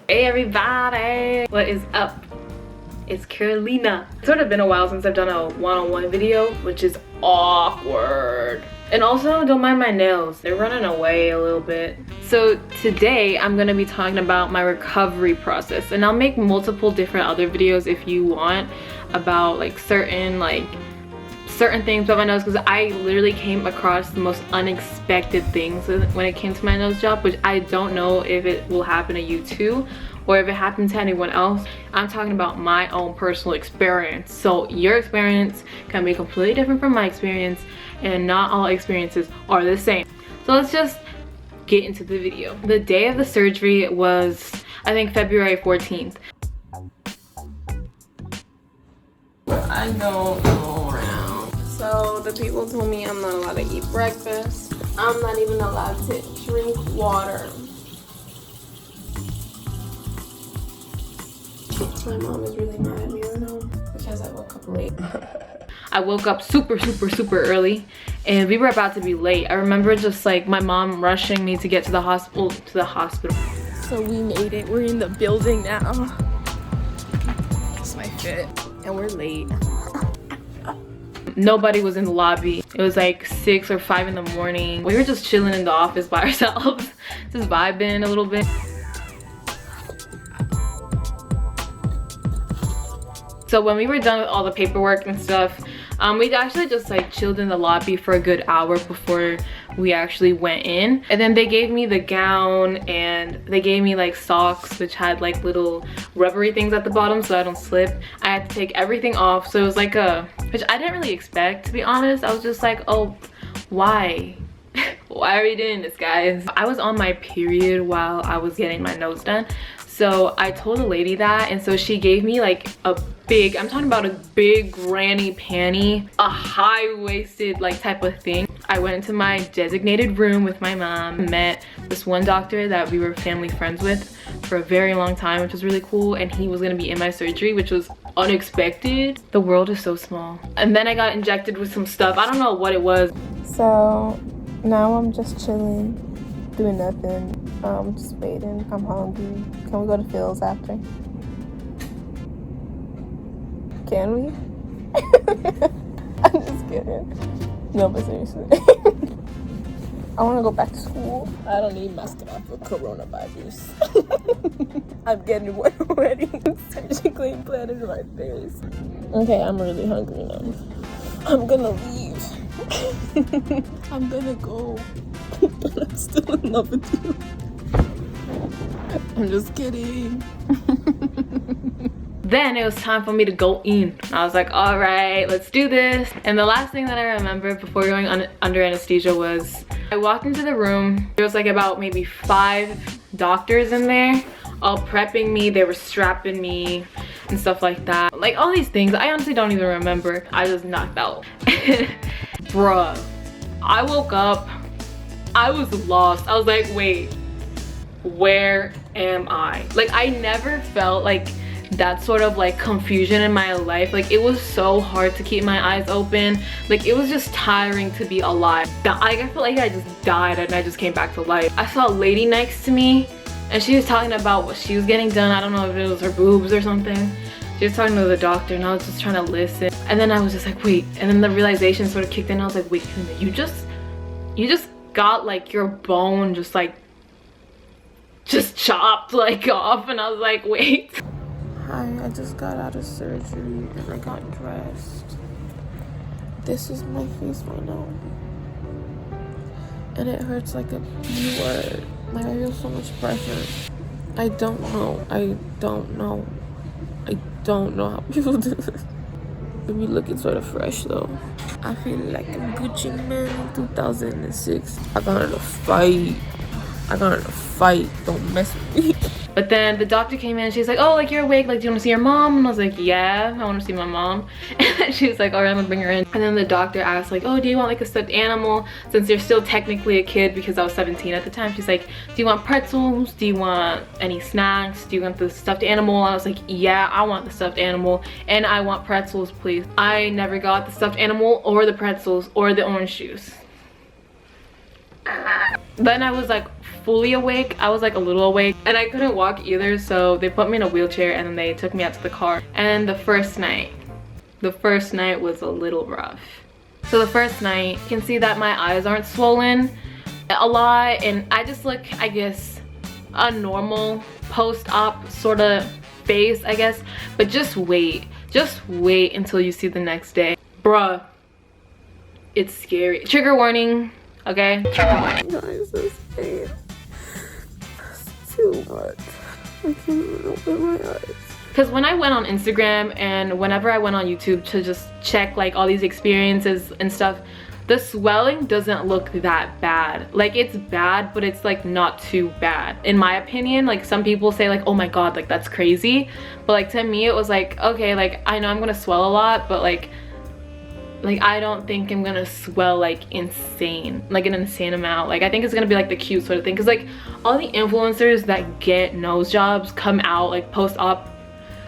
Hey everybody, what is up? It's Carolina. It's sort of been a while since I've done a one-on-one video, which is awkward. And also, don't mind my nails, they're running away a little bit. So today I'm gonna be talking about my recovery process, and I'll make multiple different other videos if you want about like certain things about my nose, because I literally came across the most unexpected things when it came to my nose job, which I don't know if it will happen to you too or if it happened to anyone else. I'm talking about my own personal experience, so your experience can be completely different from my experience, and not all experiences are the same. So let's just get into the video. The day of the surgery was, I think, February 14th. I don't know now. So the people told me I'm not allowed to eat breakfast. I'm not even allowed to drink water. My mom is really mad at me right now because I woke up late. I woke up super early and we were about to be late. I remember just like my mom rushing me to get to the hospital. So we made it. We're in the building now. That's my fit. And we're late. Nobody was in the lobby. It was like 6 or 5 in the morning. We were just chilling in the office by ourselves, just vibing a little bit. So when we were done with all the paperwork and stuff, we actually just like chilled in the lobby for a good hour before we actually went in. And then they gave me the gown and they gave me like socks which had like little rubbery things at the bottom so I don't slip. I had to take everything off, so it was like which I didn't really expect, to be honest. I was just like, oh, why? Why are we doing this, guys? I was on my period while I was getting my nose done. So I told a lady that, and so she gave me like a big, I'm talking about a big granny panty, a high-waisted like type of thing. I went into my designated room with my mom, met this one doctor that we were family friends with for a very long time, which was really cool, and he was gonna be in my surgery, which was unexpected. The world is so small. And then I got injected with some stuff. I don't know what it was. So now I'm just chilling, doing nothing. Just waiting. I'm hungry. Can we go to Phil's after? Can we? I'm just kidding. No, but seriously. I want to go back to school. I don't need mascara for coronavirus. I'm getting one already. Surgically implanted in my face. Okay, I'm really hungry now. I'm gonna leave. I'm gonna go. But I'm still in love with you. I'm just kidding. Then it was time for me to go in. I was like, all right, let's do this. And the last thing that I remember before going under anesthesia was I walked into the room. There was like about maybe 5 doctors in there, all prepping me. They were strapping me and stuff like that. Like all these things, I honestly don't even remember. I just knocked out. Bruh, I woke up, I was lost. I was like, wait, where am I? Like I never felt like that sort of like confusion in my life. Like it was so hard to keep my eyes open. Like it was just tiring to be alive. I feel like I just died and I just came back to life. I saw a lady next to me and she was talking about what she was getting done. I don't know if it was her boobs or something. She was talking to the doctor and I was just trying to listen. And then I was just like, wait. And then the realization sort of kicked in. I was like, wait, you just got like your bone just chopped like off. And I was like, wait. Hi, I just got out of surgery and I got dressed. This is my face right now. And it hurts like a B word. Like I feel so much pressure. I don't know how people do this. But me looking sort of fresh though. I feel like a Gucci man in 2006. I got in a fight. Don't mess with me. But then the doctor came in and she's like, oh, like you're awake, like do you want to see your mom? And I was like, yeah, I want to see my mom. And then she was like, all right, I'm gonna bring her in. And then the doctor asked like, oh, do you want like a stuffed animal? Since you're still technically a kid, because I was 17 at the time. She's like, do you want pretzels? Do you want any snacks? Do you want the stuffed animal? I was like, yeah, I want the stuffed animal and I want pretzels, please. I never got the stuffed animal or the pretzels or the orange juice. Then I was like fully awake. I was like a little awake, and I couldn't walk either, so they put me in a wheelchair and then they took me out to the car. And the first night was a little rough. So the first night, you can see that my eyes aren't swollen a lot, and I just look, I guess, a normal post-op sort of face, I guess. But just wait until you see the next day. Bruh, it's scary. Trigger warning, okay? Trigger warning. Guys, this pain is too much. I can't even open my eyes. Because when I went on Instagram and whenever I went on YouTube to just check like all these experiences and stuff, the swelling doesn't look that bad. Like, it's bad, but it's like not too bad in my opinion. Like, some people say like, oh my god, like that's crazy, but like to me it was like, okay, like I know I'm gonna swell a lot, but like I don't think I'm gonna swell like insane, like an insane amount. Like, I think it's gonna be like the cute sort of thing, because like all the influencers that get nose jobs come out like post-op,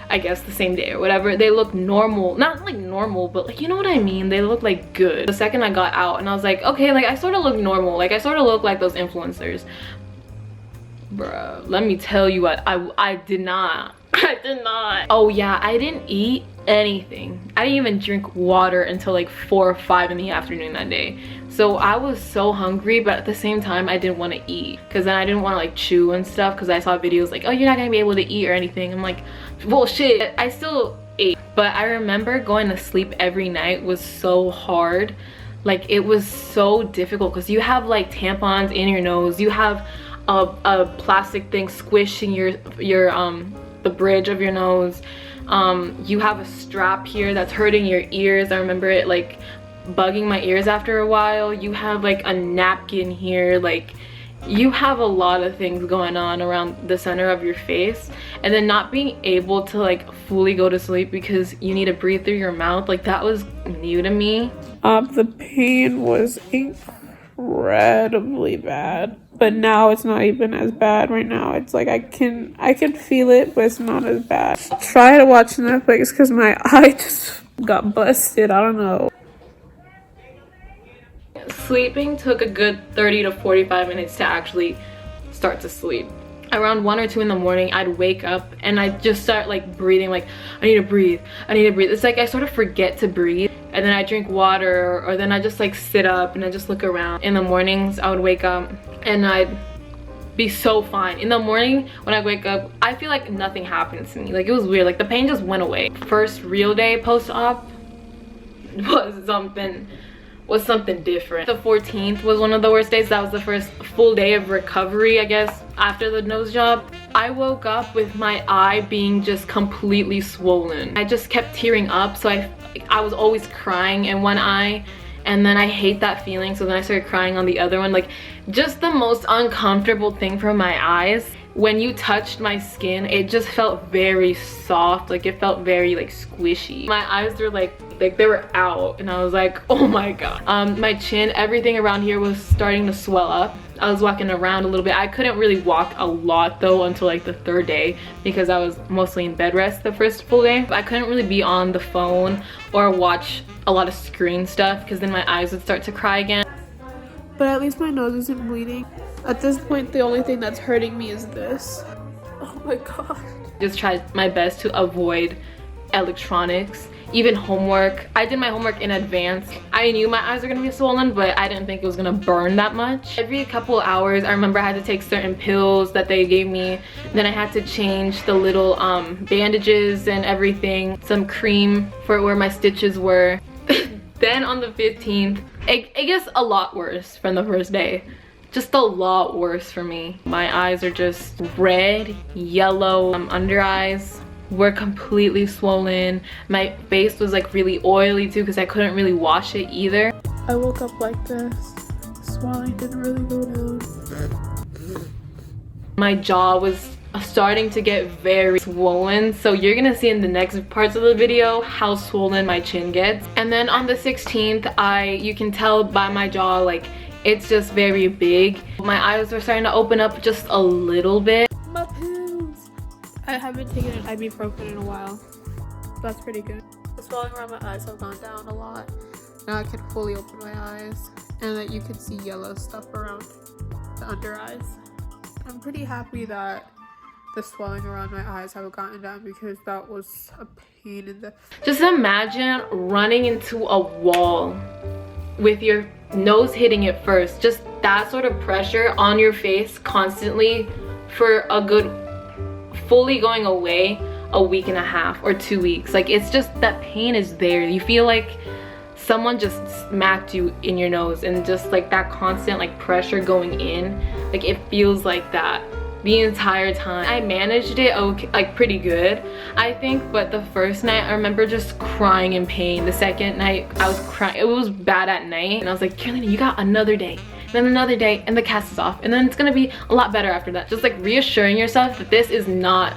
I guess the same day or whatever. They look normal, not like normal, but like, you know what I mean, they look like good. The second I got out and I was like, okay, like I sort of look normal, like I sort of look like those influencers. Bruh, let me tell you what, I did not. I did not. Oh yeah, I didn't eat anything. I didn't even drink water until like 4 or 5 in the afternoon that day. So I was so hungry, but at the same time I didn't want to eat, because then I didn't want to like chew and stuff, because I saw videos like, oh, you're not gonna be able to eat or anything. I'm like, well shit, I still ate. But I remember going to sleep every night was so hard. Like, it was so difficult, because you have like tampons in your nose, you have a plastic thing squishing your the bridge of your nose, you have a strap here that's hurting your ears. I remember it like bugging my ears after a while. You have like a napkin here, like you have a lot of things going on around the center of your face, and then not being able to like fully go to sleep because you need to breathe through your mouth, like that was new to me. The pain was incredibly bad, but now it's not even as bad. Right now it's like I can feel it, but it's not as bad. Try to watch Netflix because my eye just got busted. I don't know. Sleeping took a good 30 to 45 minutes to actually start to sleep. Around 1 or 2 in the morning, I'd wake up and I'd just start like breathing, like I need to breathe. It's like I sort of forget to breathe, and then I drink water, or then I just like sit up and I just look around. In the mornings I would wake up and I'd be so fine. In the morning when I wake up, I feel like nothing happened to me. Like, it was weird, like the pain just went away. First real day post-op was something different. The 14th was one of the worst days. That was the first full day of recovery, I guess, after the nose job. I woke up with my eye being just completely swollen. I just kept tearing up, so I was always crying in one eye, and then I hate that feeling, so then I started crying on the other one. Like, just the most uncomfortable thing for my eyes. When you touched my skin, it just felt very soft, like it felt very like squishy. My eyes were like they were out, and I was like, oh my god. My chin, everything around here was starting to swell up. I was walking around a little bit. I couldn't really walk a lot though until like the 3rd day, because I was mostly in bed rest the first full day. I couldn't really be on the phone or watch a lot of screen stuff, because then my eyes would start to cry again. But at least my nose isn't bleeding. At this point, the only thing that's hurting me is this. Oh my god. Just tried my best to avoid electronics, even homework. I did my homework in advance. I knew my eyes were gonna be swollen, but I didn't think it was gonna burn that much. Every couple hours, I remember I had to take certain pills that they gave me. Then I had to change the little bandages and everything, some cream for where my stitches were. Then on the 15th, it gets a lot worse from the first day. Just a lot worse for me. My eyes are just red, yellow. Under eyes were completely swollen. My face was like really oily too, because I couldn't really wash it either. I woke up like this. Swelling didn't really go down. My jaw was starting to get very swollen, so you're gonna see in the next parts of the video how swollen my chin gets. And then on the 16th, you can tell by my jaw, like it's just very big. My eyes were starting to open up just a little bit. My pills. I haven't taken an ibuprofen in a while. That's pretty good. The swelling around my eyes have gone down a lot. Now I can fully open my eyes, and that you can see yellow stuff around the under eyes. I'm pretty happy that the swelling around my eyes have gotten down because that was a pain in the... Just imagine running into a wall with your nose hitting it first. Just that sort of pressure on your face constantly for a good, fully going away, a week and a half or 2 weeks. Like, it's just, that pain is there. You feel like someone just smacked you in your nose, and just like that constant like pressure going in, like it feels like that the entire time. I managed it okay, like pretty good, I think, but the first night I remember just crying in pain. The second night I was crying. It was bad at night, and I was like, Carolina, you got another day, then another day, and the cast is off, and then it's gonna be a lot better after that. Just like reassuring yourself that this is not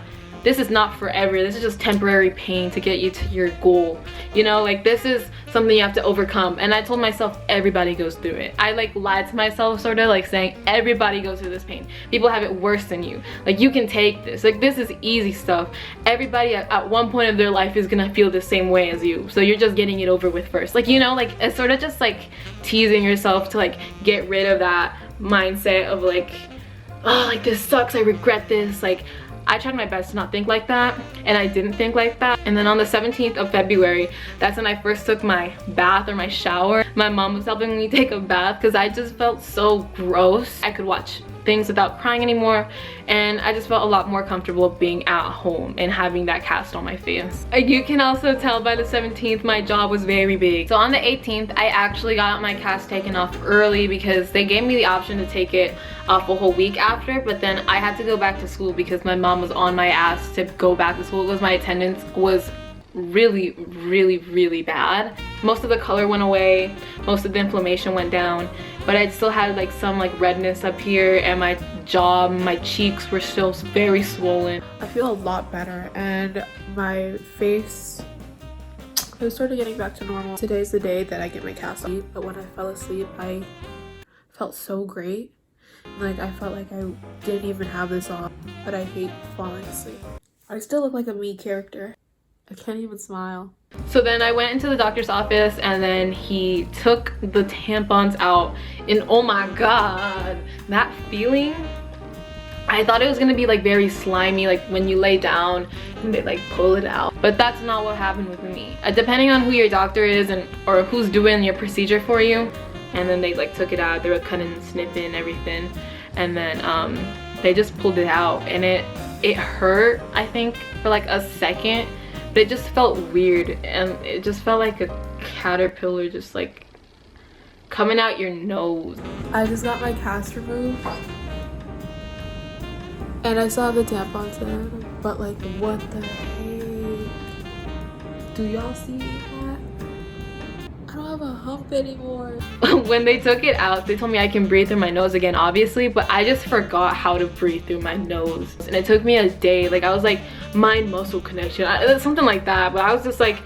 forever. This is just temporary pain to get you to your goal, you know? Like, this is something you have to overcome. And I told myself everybody goes through it. I like lied to myself, sort of like saying everybody goes through this pain. People have it worse than you. Like, you can take this. Like, this is easy stuff. Everybody at one point of their life is gonna feel the same way as you, so you're just getting it over with first. Like, you know, like, it's sort of just like teasing yourself to like get rid of that mindset of like, oh, like this sucks, I regret this. Like, I tried my best to not think like that, and I didn't think like that. And then on the 17th of February, that's when I first took my bath or my shower. My mom was helping me take a bath because I just felt so gross. I could watch things without crying anymore, and I just felt a lot more comfortable being at home and having that cast on my face. You can also tell by the 17th my jaw was very big. So on the 18th, I actually got my cast taken off early because they gave me the option to take it off a whole week after, but then I had to go back to school because my mom was on my ass to go back to school because my attendance was really bad. Most of the color went away, most of the inflammation went down, but I still had like some like redness up here, and my jaw, my cheeks were still very swollen. I feel a lot better, and my face is sort of getting back to normal. Today's the day that I get my cast off, but when I fell asleep, I felt so great. Like, I felt like I didn't even have this on, but I hate falling asleep. I still look like a me character. I can't even smile. So then I went into the doctor's office, and then he took the tampons out, and oh my god, that feeling, I thought it was gonna be like very slimy, like when you lay down and they like pull it out, but that's not what happened with me. Depending on who your doctor is or who's doing your procedure for you, and then they like took it out, they were cutting and snipping and everything, and then they just pulled it out, and it hurt, I think, for like a second. But it just felt weird, and it just felt like a caterpillar just like coming out your nose. I just got my cast removed, and I saw the tampons in, but like, what the heck? Do y'all see that? I don't have a hump anymore. When they took it out, they told me I can breathe through my nose again, obviously, but I just forgot how to breathe through my nose, and it took me a day. Like, I was like, mind muscle connection, something like that, but I was just like,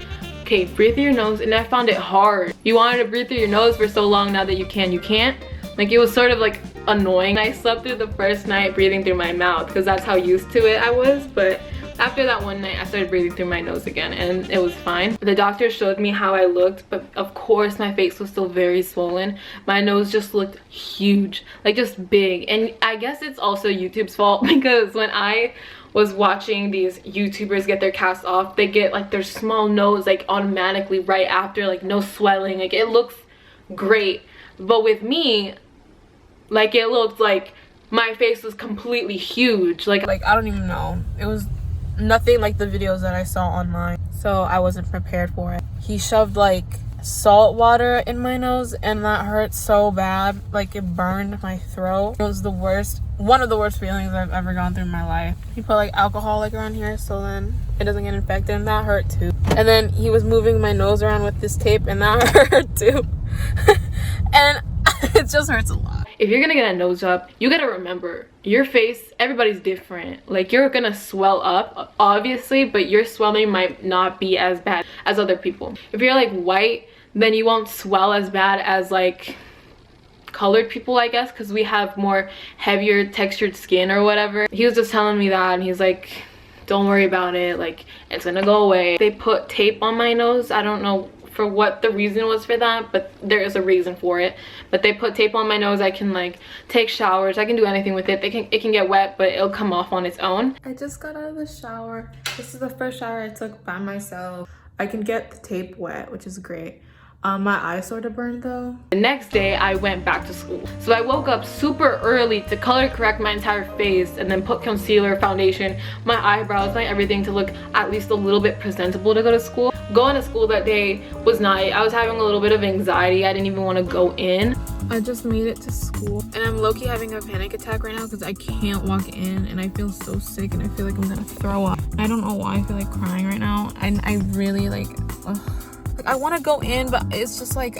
okay, breathe through your nose, and I found it hard. You wanted to breathe through your nose for so long, now that you can't. Like, it was sort of like annoying. I slept through the first night breathing through my mouth because that's how used to it I was, but after that one night I started breathing through my nose again, and it was fine. The doctor showed me how I looked, but of course my face was still very swollen. My nose just looked huge, like just big, and I guess it's also YouTube's fault because when I was watching these YouTubers get their cast off, they get like their small nose like automatically right after, like no swelling, like it looks great. But with me, like, it looked like my face was completely huge. Like I don't even know. It was nothing like the videos that I saw online, so I wasn't prepared for it. He shoved like salt water in my nose, and that hurt so bad. Like, it burned my throat. It was the worst, one of the worst feelings I've ever gone through in my life. He put like alcohol like around here so then it doesn't get infected, and that hurt too. And then he was moving my nose around with this tape, and that hurt too. And it just hurts a lot. If you're gonna get a nose job, you gotta remember your face, everybody's different. Like, you're gonna swell up obviously, but your swelling might not be as bad as other people. If you're like white, then you won't swell as bad as like colored people, I guess, because we have more heavier textured skin or whatever. He was just telling me that, and he's like, don't worry about it, like, it's gonna go away. They put tape on my nose. I don't know for what the reason was for that, but there is a reason for it. But they put tape on my nose. I can like take showers, I can do anything with it. It can get wet, but it'll come off on its own. I just got out of the shower. This is the first shower I took by myself. I can get the tape wet, which is great. My eye sort of burned though. The next day I went back to school. So I woke up super early to color correct my entire face and then put concealer, foundation, my eyebrows, my everything to look at least a little bit presentable to go to school. Going to school that day was not, I was having a little bit of anxiety. I didn't even want to go in. I just made it to school and I'm low-key having a panic attack right now because I can't walk in and I feel so sick and I feel like I'm gonna throw up. I don't know why I feel like crying right now, and I really like I want to go in, but it's just like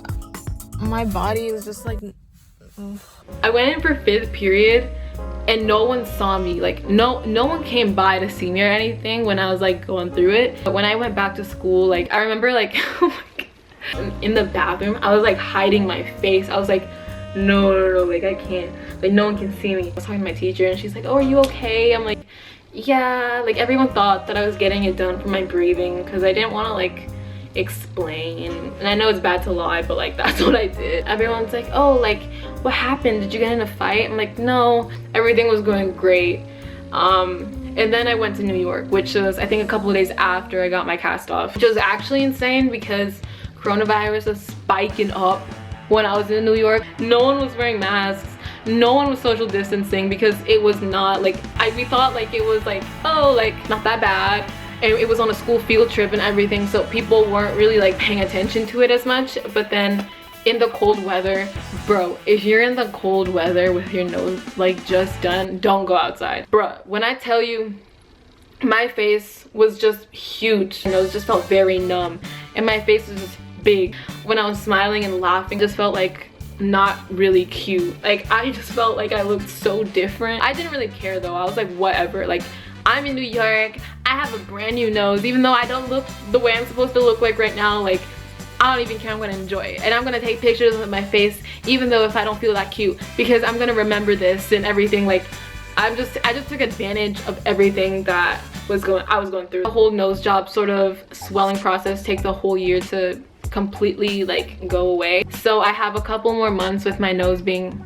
my body is just like I went in for 5th period and no one saw me. Like no one came by to see me or anything when I was like going through it. But when I went back to school, like I remember like in the bathroom I was like hiding my face. I was like no, like I can't, like no one can see me. I was talking to my teacher and she's like, oh, are you okay? I'm like, yeah. Like everyone thought that I was getting it done for my breathing because I didn't want to like explain, and I know it's bad to lie, but like that's what I did. Everyone's like, oh, like what happened, did you get in a fight? I'm like, no, everything was going great. And then I went to New York, which was I think a couple of days after I got my cast off, which was actually insane because coronavirus was spiking up when I was in New York. No one was wearing masks, no one was social distancing because it was not like we thought like it was like, oh, like not that bad. And it was on a school field trip and everything, so people weren't really like paying attention to it as much. But then in the cold weather, bro, if you're in the cold weather with your nose like just done, don't go outside. Bruh, when I tell you my face was just huge, my nose just felt very numb and my face was just big. When I was smiling and laughing, just felt like not really cute. Like I just felt like I looked so different. I didn't really care though. I was like, whatever, like I'm in New York, I have a brand new nose. Even though I don't look the way I'm supposed to look like right now, like I don't even care, I'm gonna enjoy it. And I'm gonna take pictures of my face even though if I don't feel that cute, because I'm gonna remember this and everything. Like I just took advantage of everything that I was going through. The whole nose job sort of swelling process takes a whole year to completely like go away. So I have a couple more months with my nose being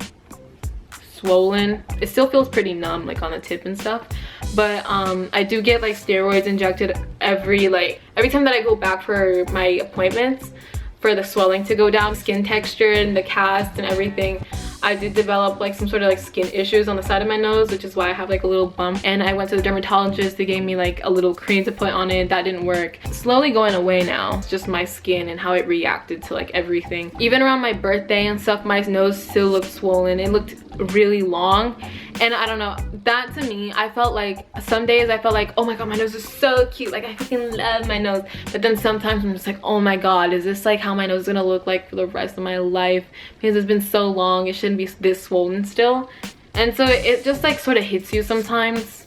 swollen. It still feels pretty numb like on the tip and stuff, but I do get like steroids injected every time that I go back for my appointments for the swelling to go down. Skin texture and the cast and everything, I did develop like some sort of like skin issues on the side of my nose, which is why I have like a little bump. And I went to the dermatologist. They gave me like a little cream to put on it. That didn't work. It's slowly going away now. It's just my skin and how it reacted to like everything. Even around my birthday and stuff, my nose still looked swollen. It looked really long, and I don't know, that to me, I felt like some days I felt like, oh my god, my nose is so cute, like I freaking love my nose. But then sometimes I'm just like, oh my god, is this like how my nose is gonna look like for the rest of my life? Because it's been so long, it shouldn't be this swollen still. And so it just like sort of hits you sometimes,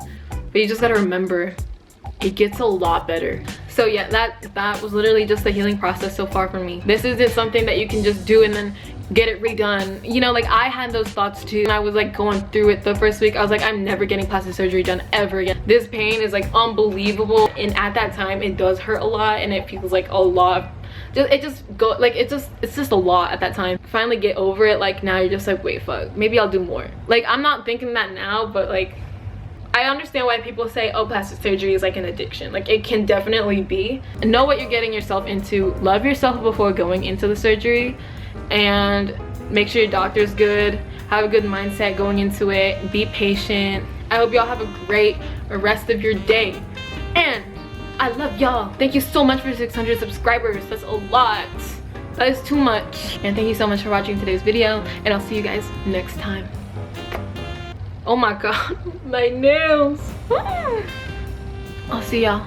but you just gotta remember it gets a lot better. So yeah, that was literally just the healing process so far for me. This isn't something that you can just do and then get it redone. You know, like I had those thoughts too. And I was like going through it the first week. I was like, I'm never getting plastic surgery done ever again. This pain is like unbelievable. And at that time, it does hurt a lot and it feels like a lot. It's just a lot at that time. Finally get over it. Like now you're just like, wait, fuck, maybe I'll do more. Like I'm not thinking that now, but like I understand why people say, oh, plastic surgery is like an addiction. Like it can definitely be. Know what you're getting yourself into. Love yourself before going into the surgery, and make sure your doctor's good. Have a good mindset going into it. Be patient. I hope y'all have a great rest of your day, and I love y'all. Thank you so much for 600 subscribers. That's a lot. That is too much. And thank you so much for watching today's video, and I'll see you guys next time. Oh my god, my nails. I'll see y'all.